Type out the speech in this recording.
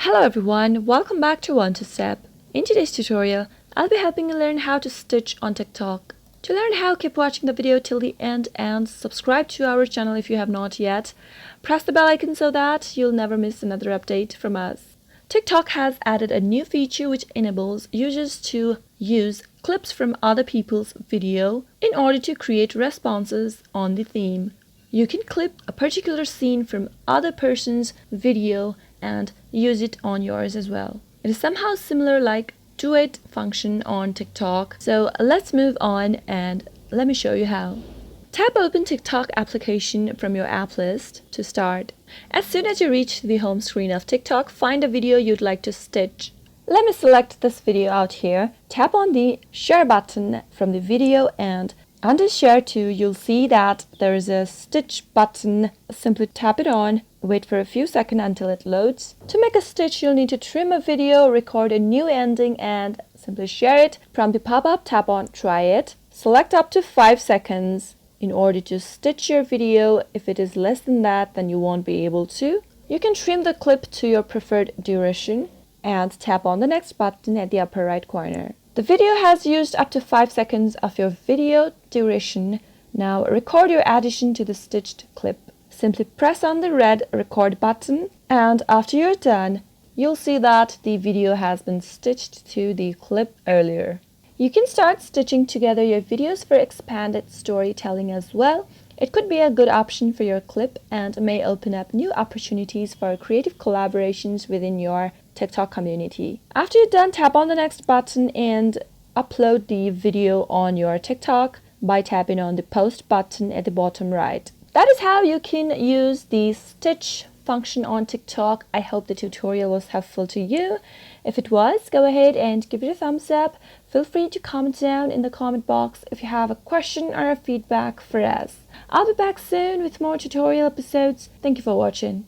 Hello everyone, welcome back to One to Step. In today's tutorial, I'll be helping you learn how to stitch on TikTok. To learn how, keep watching the video till the end and subscribe to our channel if you have not yet. Press the bell icon so that you'll never miss another update from us. TikTok has added a new feature which enables users to use clips from other people's video in order to create responses on the theme. You can clip a particular scene from other person's video and use it on yours as well. It is somehow similar like Duet function on TikTok. So let's move on and let me show you how. Tap open TikTok application from your app list to start. As soon as you reach the home screen of TikTok, find a video you'd like to stitch. Let me select this video out here. Tap on the share button from the video and under share to, you'll see that there is a stitch button. Simply tap it on. Wait for a few seconds until it loads. To make a stitch, you'll need to trim a video, record a new ending, and simply share it. From the pop-up, tap on Try It. Select up to 5 seconds in order to stitch your video. If it is less than that, then you won't be able to. You can trim the clip to your preferred duration and tap on the next button at the upper right corner. The video has used up to 5 seconds of your video duration. Now record your addition to the stitched clip. Simply press on the red record button, and after you're done, you'll see that the video has been stitched to the clip earlier. You can start stitching together your videos for expanded storytelling as well. It could be a good option for your clip and may open up new opportunities for creative collaborations within your TikTok community. After you're done, tap on the next button and upload the video on your TikTok by tapping on the post button at the bottom right. That is how you can use the stitch function on TikTok. I hope the tutorial was helpful to you. If it was, go ahead and give it a thumbs up. Feel free to comment down in the comment box if you have a question or a feedback for us. I'll be back soon with more tutorial episodes. Thank you for watching.